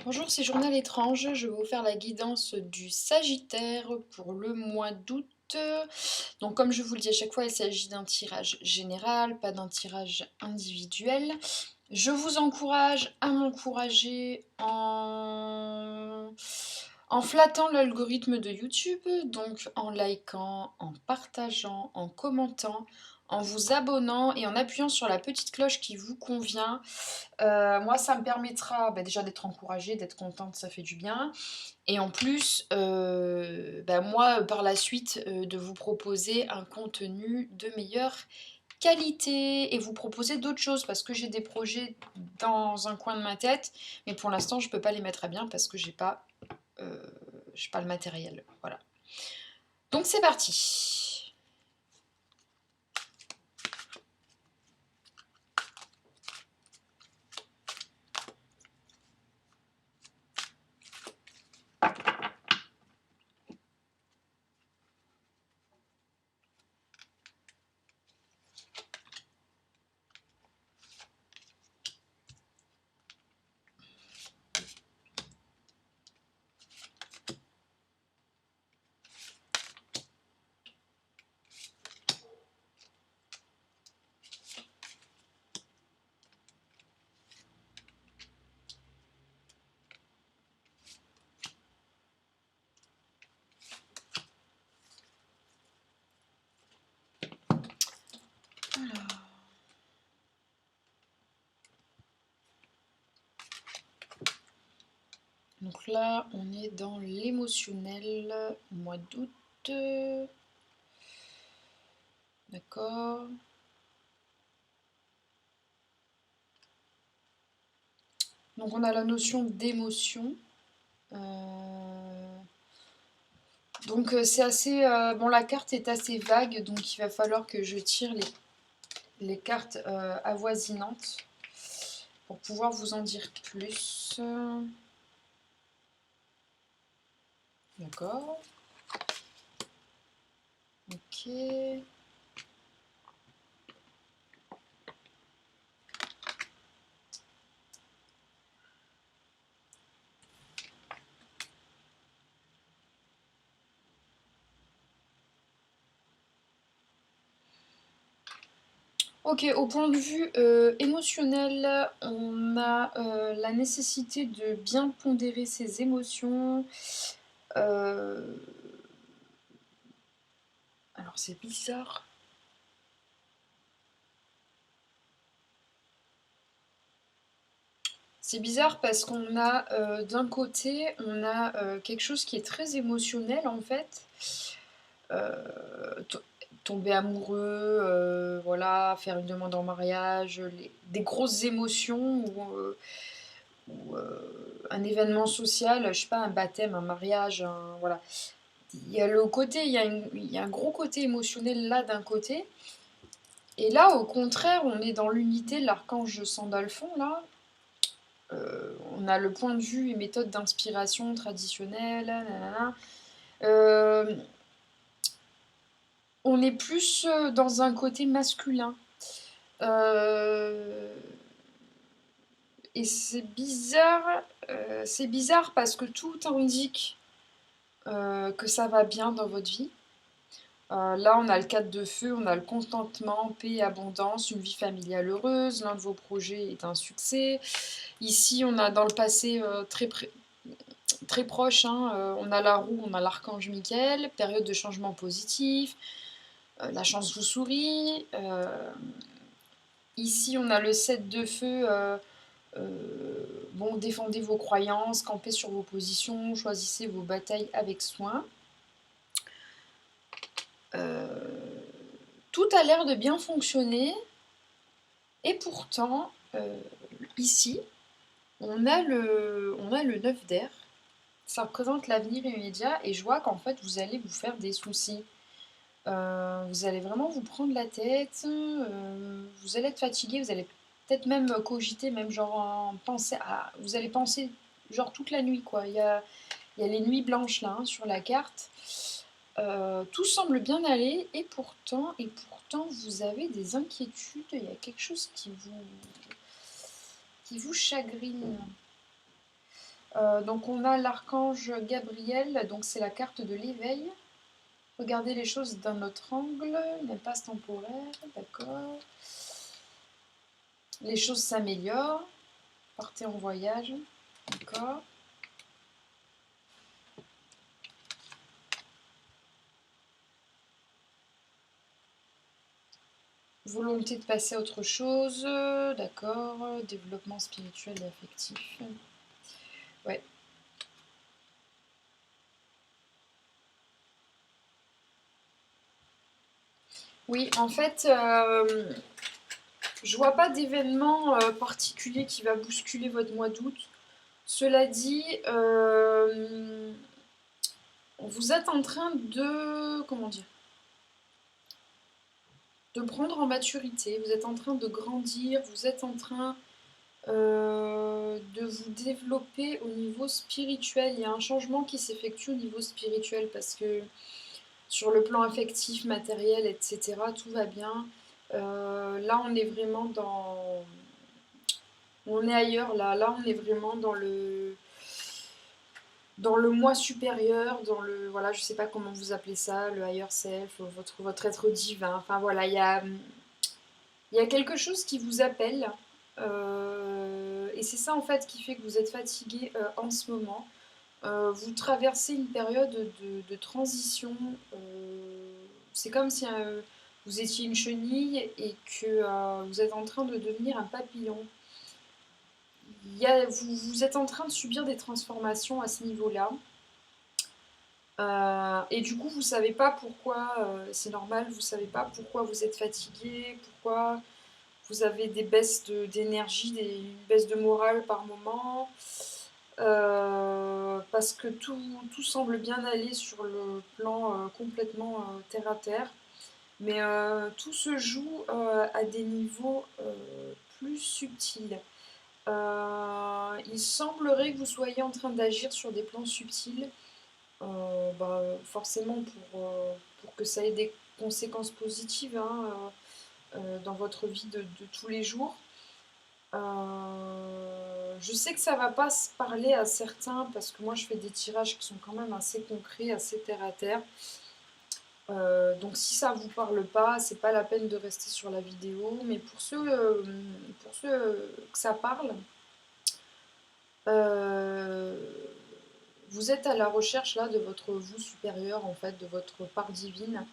Bonjour, c'est Journal étrange. Je vais vous faire la guidance du Sagittaire pour le mois d'août. Donc, comme je vous le dis à chaque fois, il s'agit d'un tirage général, pas d'un tirage individuel. Je vous encourage à m'encourager en flattant l'algorithme de YouTube, donc en likant, en partageant, en commentant, en vous abonnant et en appuyant sur la petite cloche qui vous convient. Moi, ça me permettra déjà d'être encouragée, d'être contente, ça fait du bien. Et en plus, moi, par la suite, de vous proposer un contenu de meilleure qualité et vous proposer d'autres choses parce que j'ai des projets dans un coin de ma tête, mais pour l'instant, je peux pas les mettre à bien parce que euh, j'ai pas le matériel. Voilà. Donc c'est parti. Donc là, on est dans l'émotionnel, mois d'août. D'accord. Donc on a la notion d'émotion. Euh, c'est assez... bon, la carte est assez vague, donc il va falloir que je tire les cartes avoisinantes pour pouvoir vous en dire plus. D'accord. Ok. Ok, au point de vue émotionnel, on a la nécessité de bien pondérer ses émotions. Euh, Alors c'est bizarre. C'est bizarre parce qu'on a d'un côté, on a quelque chose qui est très émotionnel en fait. Euh, Tomber amoureux, voilà, faire une demande en mariage, des grosses émotions ou un événement social, je sais pas, un baptême, un mariage, voilà. Il y a le côté, il y a un gros côté émotionnel là d'un côté. Et là, au contraire, on est dans l'unité de l'archange Sandalphon, là. On a le point de vue et méthode d'inspiration traditionnelle. Nanana. Euh, on est plus dans un côté masculin. Euh, et c'est bizarre parce que tout indique que ça va bien dans votre vie. Là, on a le 4 de feu, on a le contentement, paix, abondance, une vie familiale heureuse, l'un de vos projets est un succès. Ici, on a dans le passé très proche, hein, on a la roue, on a l'archange Michael, période de changement positif, la chance vous sourit. Ici, on a le 7 de feu, bon, défendez vos croyances, campez sur vos positions, choisissez vos batailles avec soin. Euh, Tout a l'air de bien fonctionner, et pourtant, ici, on a le 9 d'air. Ça représente l'avenir immédiat, et je vois qu'en fait, vous allez vous faire des soucis. Vous allez vraiment vous prendre la tête, vous allez être fatigué, vous allez peut-être même cogiter, même genre en penser à... Vous allez penser genre toute la nuit, quoi. Il y a les nuits blanches là, hein, sur la carte. Tout semble bien aller, et pourtant, vous avez des inquiétudes, il y a quelque chose qui vous chagrine. Donc on a l'archange Gabriel, donc c'est la carte de l'éveil. Regardez les choses d'un autre angle, une impasse temporaire, d'accord. Les choses s'améliorent, partez en voyage, d'accord. Volonté de passer à autre chose, d'accord. Développement spirituel et affectif. Ouais. Oui, en fait, je vois pas d'événement particulier qui va bousculer votre mois d'août. Cela dit, vous êtes en train de, comment dire, de prendre en maturité, vous êtes en train de grandir, vous êtes en train de vous développer au niveau spirituel. Il y a un changement qui s'effectue au niveau spirituel parce que sur le plan affectif, matériel, etc., tout va bien. Là, on est vraiment dans... On est ailleurs, là on est vraiment dans le moi supérieur, dans le... Voilà, je sais pas comment vous appelez ça, le higher self, votre être divin. Enfin voilà, il y a quelque chose qui vous appelle. Et c'est ça en fait qui fait que vous êtes fatigué en ce moment. Vous traversez une période de transition. C'est comme si vous étiez une chenille et que vous êtes en train de devenir un papillon. Vous êtes en train de subir des transformations à ce niveau-là. Et du coup, vous savez pas pourquoi, c'est normal, vous savez pas pourquoi vous êtes fatigué, pourquoi vous avez des baisses d'énergie, une baisse de morale par moment. Parce que tout semble bien aller sur le plan complètement terre à terre. Mais tout se joue à des niveaux plus subtils. Il semblerait que vous soyez en train d'agir sur des plans subtils, forcément pour que ça ait des conséquences positives hein, dans votre vie de tous les jours. Je sais que ça va pas se parler à certains parce que moi je fais des tirages qui sont quand même assez concrets, assez terre à terre. Donc si ça vous parle pas, c'est pas la peine de rester sur la vidéo. Mais pour ceux que ça parle, euh, vous êtes à la recherche là de votre vous supérieur en fait, de votre part divine.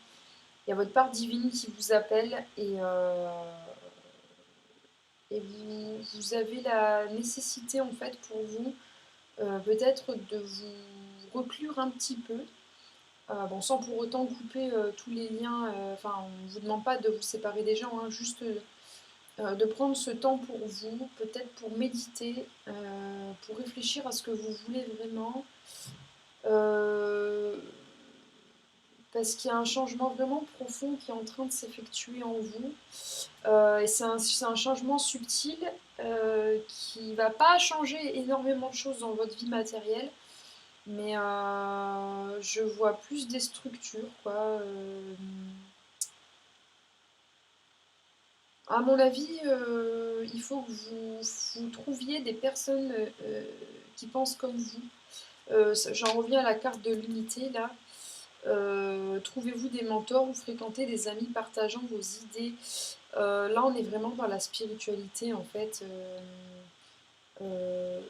Il y a votre part divine qui vous appelle et vous avez la nécessité en fait pour vous peut-être de vous reclure un petit peu, bon, sans pour autant couper tous les liens, enfin on ne vous demande pas de vous séparer des gens, hein, juste de prendre ce temps pour vous, peut-être pour méditer, pour réfléchir à ce que vous voulez vraiment, euh, parce qu'il y a un changement vraiment profond qui est en train de s'effectuer en vous. Et c'est un changement subtil qui ne va pas changer énormément de choses dans votre vie matérielle, mais je vois plus des structures, quoi. À mon avis, il faut que vous trouviez des personnes qui pensent comme vous. J'en reviens à la carte de l'unité, là. Trouvez-vous des mentors ou fréquentez des amis partageant vos idées. Là, on est vraiment dans la spiritualité, en fait. Euh,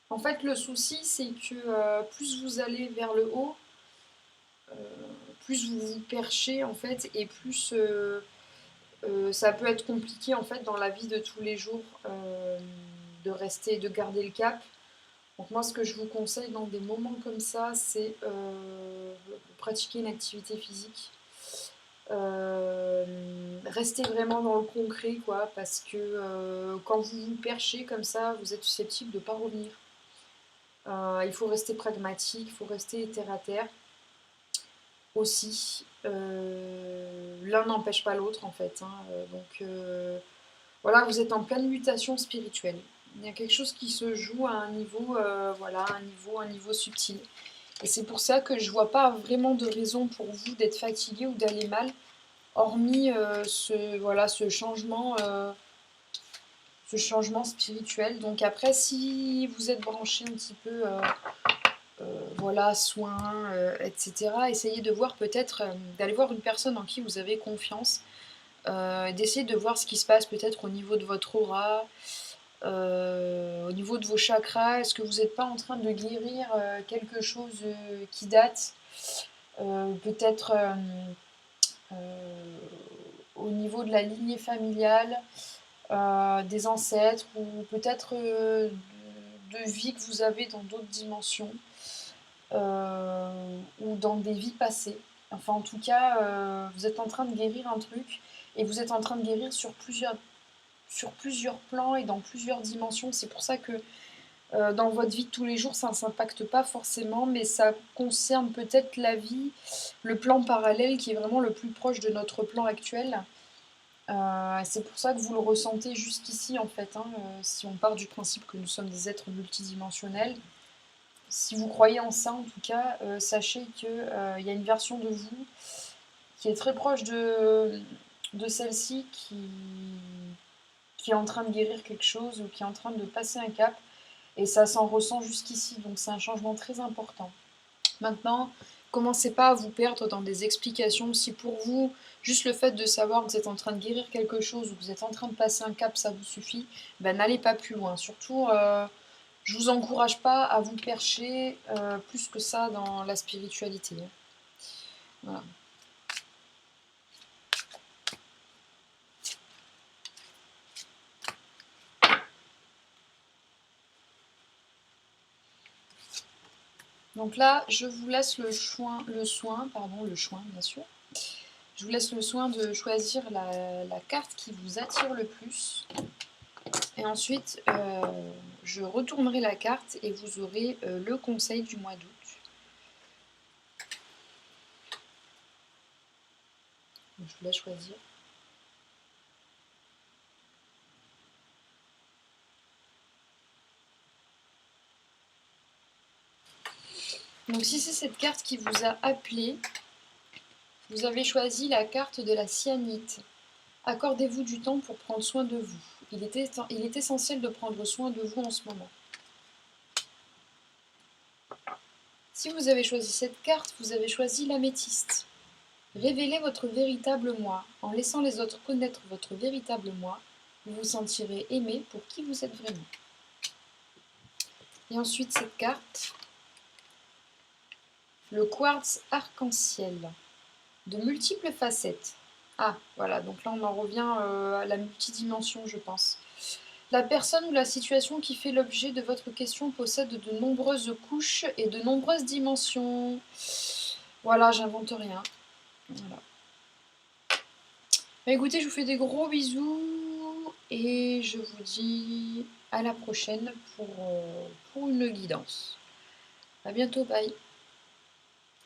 En fait, le souci, c'est que plus vous allez vers le haut, euh, plus vous vous perchez, en fait, et plus ça peut être compliqué, en fait, dans la vie de tous les jours, de rester, de garder le cap. Donc moi, ce que je vous conseille dans des moments comme ça, c'est pratiquer une activité physique. Rester vraiment dans le concret, quoi, parce que quand vous vous perchez comme ça, vous êtes susceptible de ne pas revenir. Il faut rester pragmatique, il faut rester terre à terre aussi. L'un n'empêche pas l'autre en fait. Hein. Voilà, vous êtes en pleine mutation spirituelle. Il y a quelque chose qui se joue à un niveau, voilà, un niveau subtil. Et c'est pour ça que je vois pas vraiment de raison pour vous d'être fatigué ou d'aller mal, hormis ce changement ce changement spirituel. Donc après, si vous êtes branché un petit peu, voilà, soins, etc., essayez de voir peut-être, d'aller voir une personne en qui vous avez confiance, d'essayer de voir ce qui se passe peut-être au niveau de votre aura, au niveau de vos chakras. Est-ce que vous n'êtes pas en train de guérir quelque chose qui date, peut-être au niveau de la lignée familiale, des ancêtres, ou peut-être de vie que vous avez dans d'autres dimensions, ou dans des vies passées. Enfin, en tout cas, vous êtes en train de guérir un truc, et vous êtes en train de guérir sur plusieurs plans et dans plusieurs dimensions. C'est pour ça que dans votre vie de tous les jours, ça ne s'impacte pas forcément, mais ça concerne peut-être la vie, le plan parallèle qui est vraiment le plus proche de notre plan actuel. C'est pour ça que vous le ressentez jusqu'ici en fait, hein, si on part du principe que nous sommes des êtres multidimensionnels. Si vous croyez en ça en tout cas, sachez qu'il y a une version de vous qui est très proche de celle-ci, qui est en train de guérir quelque chose ou qui est en train de passer un cap. Et ça s'en ressent jusqu'ici, donc c'est un changement très important. Maintenant, commencez pas à vous perdre dans des explications. Si pour vous, juste le fait de savoir que vous êtes en train de guérir quelque chose ou que vous êtes en train de passer un cap, ça vous suffit, ben n'allez pas plus loin. Surtout, je vous encourage pas à vous percher plus que ça dans la spiritualité. Voilà. Donc là, je vous laisse le soin, bien sûr. Je vous laisse le soin de choisir la carte qui vous attire le plus. Et ensuite, je retournerai la carte et vous aurez le conseil du mois d'août. Je vous laisse choisir. Donc si c'est cette carte qui vous a appelé, vous avez choisi la carte de la cyanite. Accordez-vous du temps pour prendre soin de vous. Il est essentiel de prendre soin de vous en ce moment. Si vous avez choisi cette carte, vous avez choisi l'améthyste. Révélez votre véritable moi. En laissant les autres connaître votre véritable moi, vous vous sentirez aimé pour qui vous êtes vraiment. Et ensuite cette carte, le quartz arc-en-ciel, de multiples facettes. Ah, voilà, donc là on en revient à la multidimension, je pense. La personne ou la situation qui fait l'objet de votre question possède de nombreuses couches et de nombreuses dimensions. Voilà, j'invente rien. Voilà. Bah, écoutez, je vous fais des gros bisous et je vous dis à la prochaine pour une guidance. À bientôt, bye.